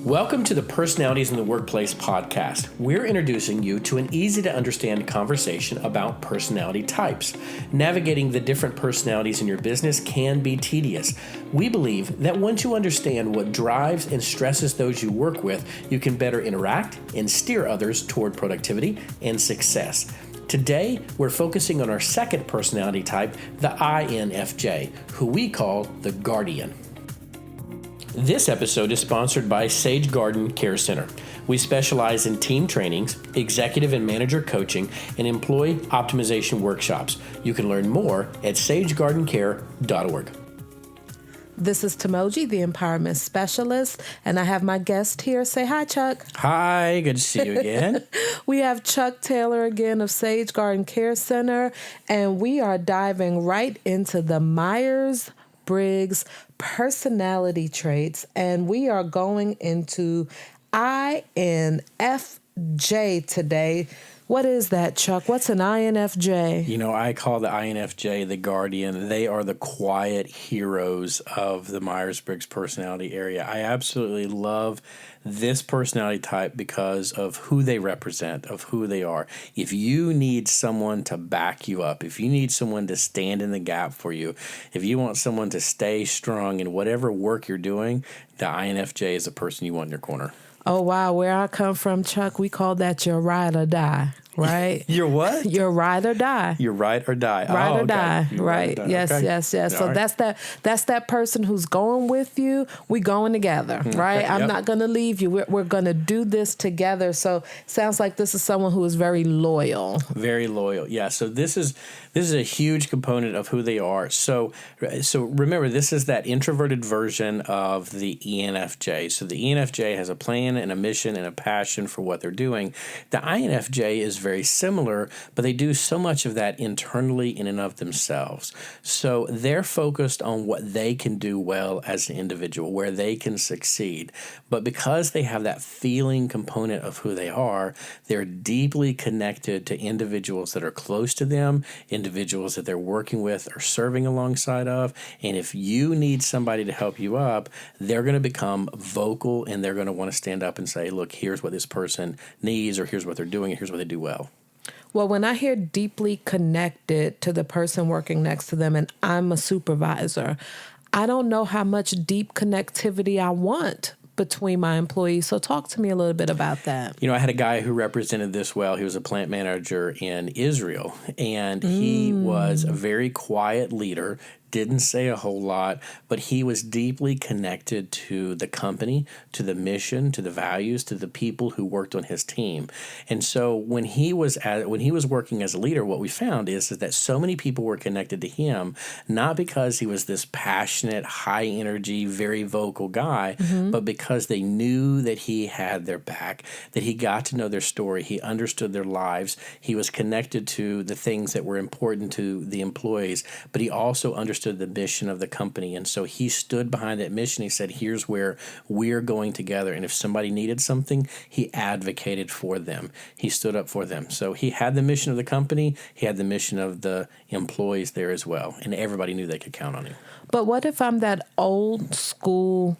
Welcome to the Personalities in the Workplace podcast. We're introducing you to an easy-to-understand conversation about personality types. Navigating the different personalities in your business can be tedious. We believe that once you understand what drives and stresses those you work with, you can better interact and steer others toward productivity and success. Today, we're focusing on our second personality type, the INFJ, who we call the Guardian. This episode is sponsored by Sage Garden Care Center. We specialize in team trainings, executive and manager coaching, and employee optimization workshops. You can learn more at sagegardencare.org. This is Timogi, the Empowerment Specialist, and I have my guest here. Say hi, Chuck. Hi, good to see you again. We have Chuck Taylor again of Sage Garden Care Center, and we are diving right into the Myers-Briggs Personality traits, and we are going into INFJ today. What is that, Chuck? What's an INFJ? You know, I call the INFJ the Guardian. They are the quiet heroes of the Myers-Briggs personality area. I absolutely love this personality type because of who they represent, of who they are. If you need someone to back you up, if you need someone to stand in the gap for you, if you want someone to stay strong in whatever work you're doing, the INFJ is the person you want in your corner. Oh, wow. Where I come from, Chuck, we call that your ride or die, right? Your what? Your ride or die. Your ride or die. Ride or die, right. Yes, okay. yes. So right. that's that person who's going with you. We going together, right? Okay, I'm yep. not going to leave you. We're going to do this together. So sounds like this is someone who is very loyal. Very loyal, yeah. So this is a huge component of who they are. So remember, this is that introverted version of the ENFJ. So the ENFJ has a plan and a mission and a passion for what they're doing. The INFJ is very similar, but they do so much of that internally in and of themselves. So they're focused on what they can do well as an individual, where they can succeed. But because they have that feeling component of who they are, they're deeply connected to individuals that are close to them, individuals that they're working with or serving alongside of. And if you need somebody to help you up, they're going to become vocal and they're going to want to stand up and say, look, here's what this person needs, or here's what they're doing, and here's what they do well. Well, when I hear deeply connected to the person working next to them, and I'm a supervisor, I don't know how much deep connectivity I want between my employees. So talk to me a little bit about that. You know, I had a guy who represented this well. He was a plant manager in Israel, and he was a very quiet leader, didn't say a whole lot, but he was deeply connected to the company, to the mission, to the values, to the people who worked on his team. And so when he was working as a leader, what we found is that so many people were connected to him, not because he was this passionate, high energy, very vocal guy, but because they knew that he had their back, that he got to know their story, he understood their lives, he was connected to the things that were important to the employees, but he also understood the mission of the company. And so he stood behind that mission. He said, here's where we're going together. And if somebody needed something, he advocated for them. He stood up for them. So he had the mission of the company. He had the mission of the employees there as well. And everybody knew they could count on him. But what if I'm that old school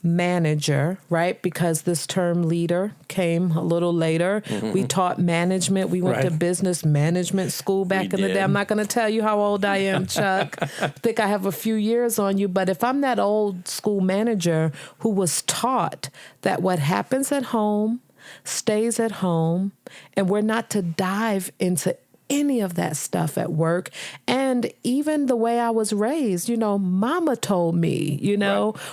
manager, right? Because this term leader came a little later. We taught management. We went to business management school back in the day. I'm not going to tell you how old I am, Chuck. I think I have a few years on you. But if I'm that old school manager who was taught that what happens at home stays at home, and we're not to dive into any of that stuff at work. And even the way I was raised, mama told me,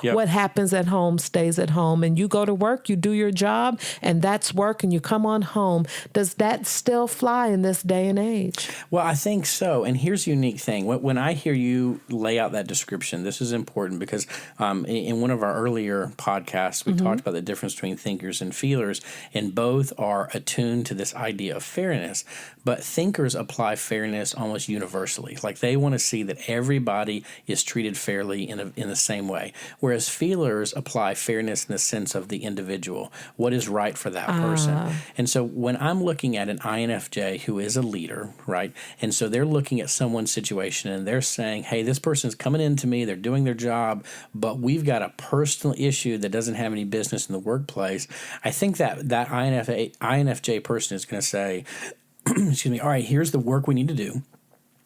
what happens at home stays at home, and you go to work, you do your job, and that's work, and you come on home. Does that still fly in this day and age? Well, I think so. And here's the unique thing. When I hear you lay out that description, this is important because in one of our earlier podcasts, we talked about the difference between thinkers and feelers, and both are attuned to this idea of fairness. But thinkers leaders apply fairness almost universally. Like they want to see that everybody is treated fairly in the same way. Whereas feelers apply fairness in the sense of the individual, what is right for that person. And so when I'm looking at an INFJ who is a leader, right, and so they're looking at someone's situation and they're saying, hey, this person's coming into me, they're doing their job, but we've got a personal issue that doesn't have any business in the workplace. I think that INFJ person is going to say, excuse me, all right, here's the work we need to do.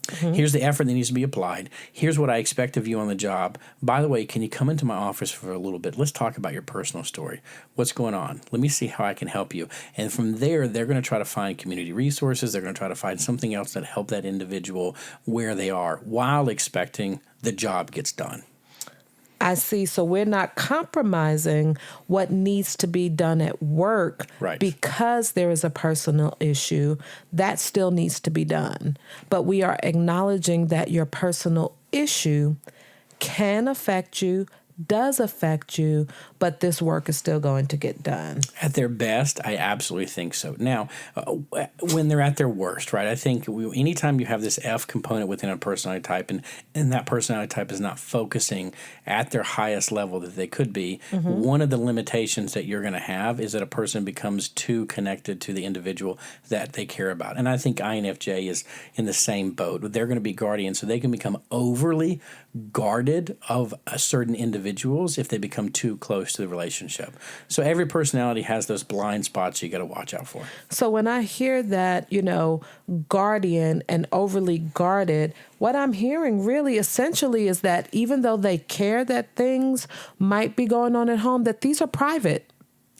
Here's the effort that needs to be applied. Here's what I expect of you on the job. By the way, can you come into my office for a little bit? Let's talk about your personal story. What's going on? Let me see how I can help you. And from there, they're going to try to find community resources. They're going to try to find something else that help that individual where they are while expecting the job gets done. I see. So we're not compromising what needs to be done at work because there is a personal issue. That still needs to be done. But we are acknowledging that your personal issue can affect you, does affect you, but this work is still going to get done. At their best, I absolutely think so. Now, when they're at their worst, right, I think anytime you have this F component within a personality type and that personality type is not focusing at their highest level that they could be, one of the limitations that you're going to have is that a person becomes too connected to the individual that they care about. And I think INFJ is in the same boat. They're going to be guardians, so they can become overly guarded of certain individuals if they become too close to the relationship. So every personality has those blind spots you got to watch out for. So when I hear that, guardian and overly guarded, what I'm hearing really essentially is that even though they care that things might be going on at home, that these are private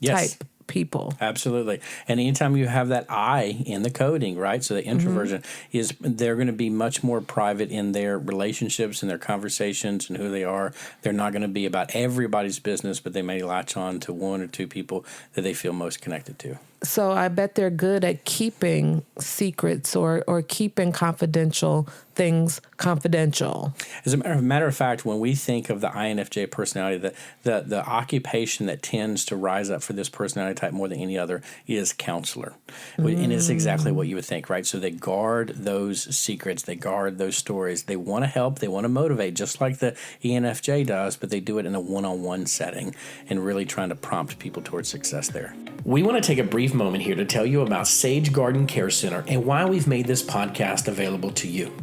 type people. Absolutely. And anytime you have that I in the coding, right? So the introversion is they're going to be much more private in their relationships and their conversations and who they are. They're not going to be about everybody's business, but they may latch on to one or two people that they feel most connected to. So I bet they're good at keeping secrets or keeping confidential things confidential. As a matter of fact, when we think of the INFJ personality, the occupation that tends to rise up for this personality type more than any other is counselor. And it's exactly what you would think, right? So they guard those secrets. They guard those stories. They want to help. They want to motivate, just like the ENFJ does, but they do it in a one-on-one setting and really trying to prompt people towards success there. We want to take a brief moment here to tell you about Sage Garden Care Center and why we've made this podcast available to you.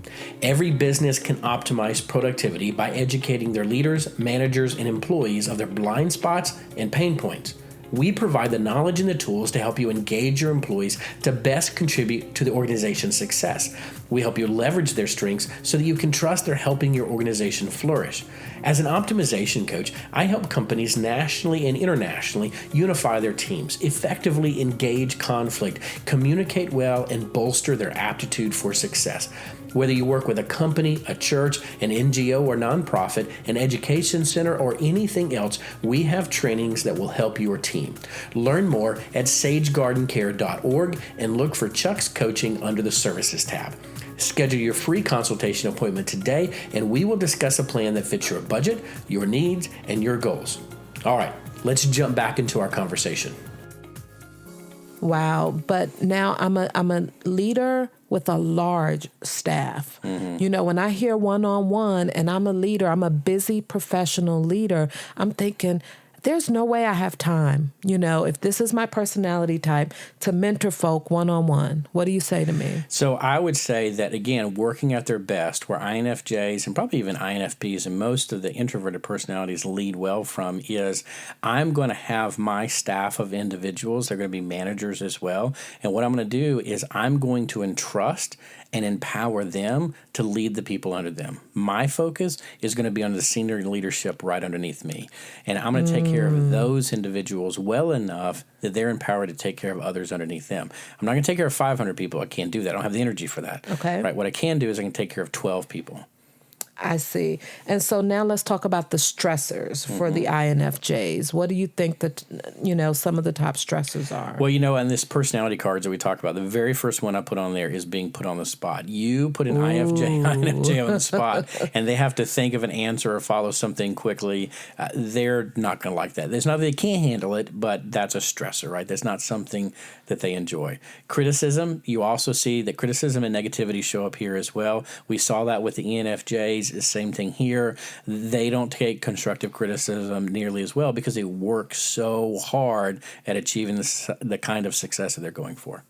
Every business can optimize productivity by educating their leaders, managers, and employees of their blind spots and pain points. We provide the knowledge and the tools to help you engage your employees to best contribute to the organization's success. We help you leverage their strengths so that you can trust they're helping your organization flourish. As an optimization coach, I help companies nationally and internationally unify their teams, effectively engage conflict, communicate well, and bolster their aptitude for success. Whether you work with a company, a church, an NGO or nonprofit, an education center, or anything else, we have trainings that will help your team. Learn more at sagegardencare.org and look for Chuck's Coaching under the Services tab. Schedule your free consultation appointment today, and we will discuss a plan that fits your budget, your needs, and your goals. All right, let's jump back into our conversation. Wow, but now I'm a leader with a large staff. When I hear one-on-one and I'm a leader, I'm a busy professional leader, I'm thinking, there's no way I have time, if this is my personality type, to mentor folk one-on-one. What do you say to me? So I would say that, again, working at their best, where INFJs and probably even INFPs and most of the introverted personalities lead well from, is I'm going to have my staff of individuals. They're going to be managers as well. And what I'm going to do is I'm going to entrust and empower them to lead the people under them. My focus is going to be on the senior leadership right underneath me. And I'm going to take care of those individuals well enough that they're empowered to take care of others underneath them. I'm not going to take care of 500 people. I can't do that. I don't have the energy for that. Okay. Right. What I can do is I can take care of 12 people. I see. And so now let's talk about the stressors for the INFJs. What do you think that, some of the top stressors are? Well, on this personality cards that we talked about, the very first one I put on there is being put on the spot. You put an INFJ on the spot, and they have to think of an answer or follow something quickly. They're not going to like that. It's not that they can't handle it, but that's a stressor, right? That's not something that they enjoy. Criticism, you also see that criticism and negativity show up here as well. We saw that with the ENFJs. The same thing here. They don't take constructive criticism nearly as well because they work so hard at achieving the kind of success that they're going for.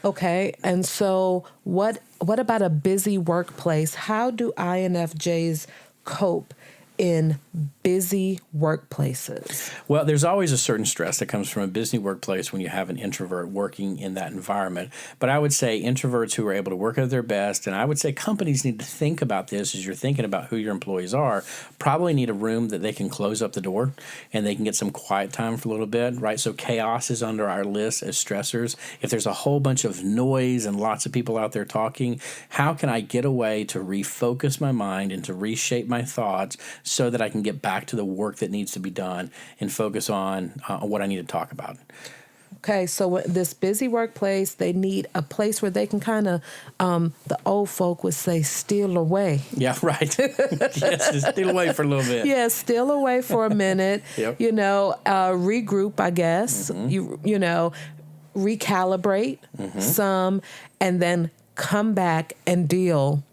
Okay, and so what about a busy workplace? How do INFJs cope in busy workplaces? Well, there's always a certain stress that comes from a busy workplace when you have an introvert working in that environment. But I would say introverts who are able to work at their best, and I would say companies need to think about this as you're thinking about who your employees are, probably need a room that they can close up the door and they can get some quiet time for a little bit, right? So chaos is under our list as stressors. If there's a whole bunch of noise and lots of people out there talking, how can I get away to refocus my mind and to reshape my thoughts so that I can get back to the work that needs to be done and focus on what I need to talk about? Okay, so this busy workplace, they need a place where they can kind of, the old folk would say, steal away. Yeah, right. Yes, just steal away for a little bit. Yeah, steal away for a minute. Yep. Regroup, I guess. Recalibrate some, and then come back and deal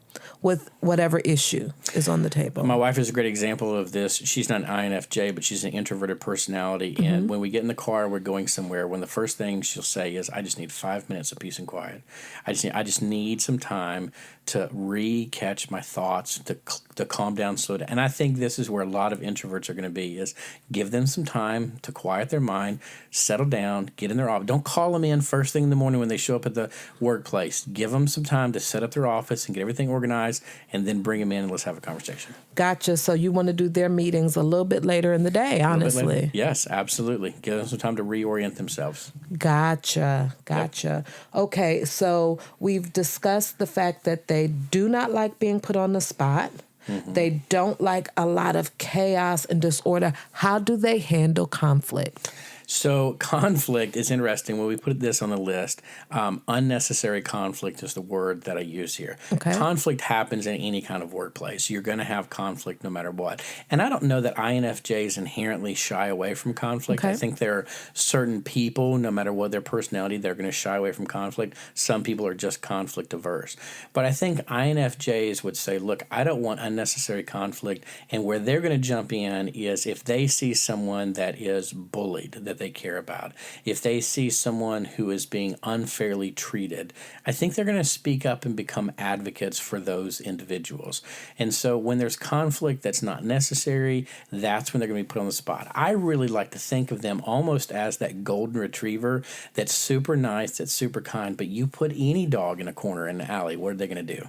with whatever issue is on the table. My wife is a great example of this. She's not an INFJ, but she's an introverted personality. And when we get in the car, we're going somewhere, one of the first things she'll say is, I just need 5 minutes of peace and quiet. I just need some time to re-catch my thoughts, to calm down, slow down. And I think this is where a lot of introverts are going to be, is give them some time to quiet their mind, settle down, get in their office. Don't call them in first thing in the morning when they show up at the workplace. Give them some time to set up their office and get everything organized, and then bring them in and let's have a conversation. Gotcha. So you want to do their meetings a little bit later in the day, honestly. Yes, absolutely. Give them some time to reorient themselves. Gotcha. Yep. Okay, so we've discussed the fact that they do not like being put on the spot. They don't like a lot of chaos and disorder. How do they handle conflict? So conflict is interesting. When we put this on the list, unnecessary conflict is the word that I use here. Okay. Conflict happens in any kind of workplace. You're going to have conflict no matter what. And I don't know that INFJs inherently shy away from conflict. Okay. I think there are certain people, no matter what their personality, they're going to shy away from conflict. Some people are just conflict averse. But I think INFJs would say, look, I don't want unnecessary conflict. And where they're going to jump in is if they see someone that is bullied, that they care about. If they see someone who is being unfairly treated, I think they're going to speak up and become advocates for those individuals. And so when there's conflict that's not necessary, that's when they're going to be put on the spot. I really like to think of them almost as that golden retriever that's super nice, that's super kind, but you put any dog in a corner in the alley, what are they going to do?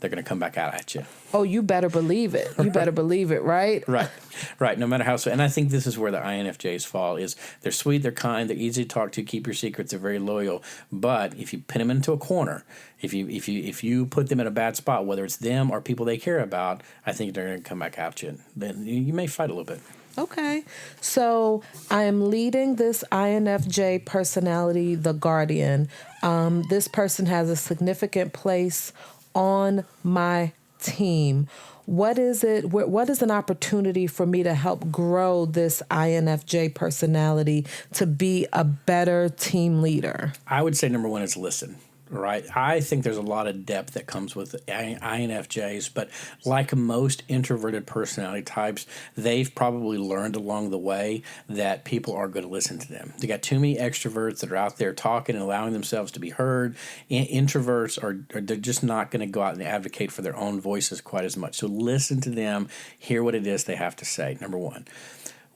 They're going to come back out at you. Oh, you better believe it. You better believe it, right? Right. No matter how so. And I think this is where the INFJs fall, is they're sweet, they're kind, they're easy to talk to, keep your secrets, they're very loyal. But if you pin them into a corner, if you put them in a bad spot, whether it's them or people they care about, I think they're going to come back at you. Then you may fight a little bit. Okay. So I am leading this INFJ personality, the Guardian. This person has a significant place on my team. What is it? What is an opportunity for me to help grow this INFJ personality to be a better team leader? I would say number one is listen. Right. I think there's a lot of depth that comes with INFJs, but like most introverted personality types, they've probably learned along the way that people are going to listen to them. They got too many extroverts that are out there talking and allowing themselves to be heard. Introverts they're just not going to go out and advocate for their own voices quite as much. So listen to them, hear what it is they have to say, number one.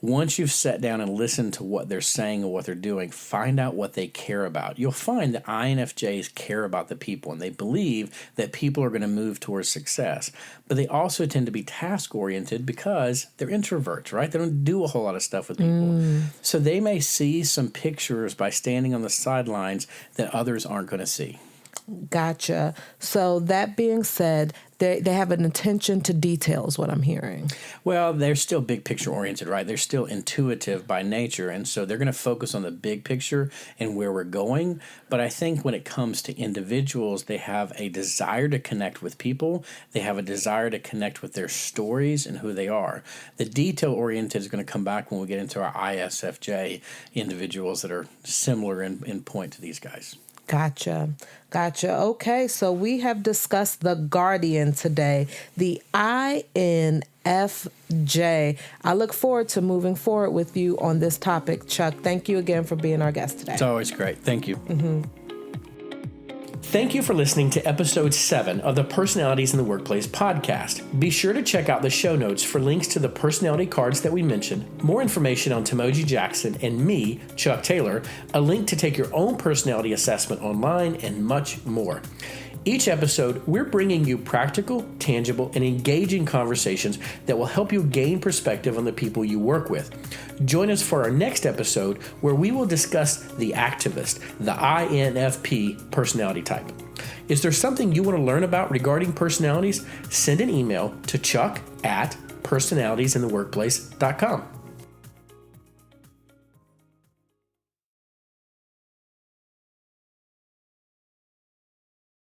Once you've sat down and listened to what they're saying and what they're doing, find out what they care about. You'll find that INFJs care about the people, and they believe that people are going to move towards success. But they also tend to be task-oriented because they're introverts, right? They don't do a whole lot of stuff with people. So they may see some pictures by standing on the sidelines that others aren't going to see. Gotcha. So that being said, they have an attention to details, what I'm hearing. Well, they're still big picture oriented, right? They're still intuitive by nature. And so they're going to focus on the big picture and where we're going. But I think when it comes to individuals, they have a desire to connect with people. They have a desire to connect with their stories and who they are. The detail oriented is going to come back when we get into our ISFJ individuals that are similar in point to these guys. Gotcha. Okay, so we have discussed the Guardian today, the INFJ. I look forward to moving forward with you on this topic, Chuck. Thank you again for being our guest today. It's always great. Thank you. Thank you for listening to episode 7 of the Personalities in the Workplace podcast. Be sure to check out the show notes for links to the personality cards that we mentioned, more information on Timogi Jackson and me, Chuck Taylor, a link to take your own personality assessment online, and much more. Each episode, we're bringing you practical, tangible, and engaging conversations that will help you gain perspective on the people you work with. Join us for our next episode where we will discuss the activist, the INFP personality type. Is there something you want to learn about regarding personalities? Send an email to chuck@personalitiesintheworkplace.com.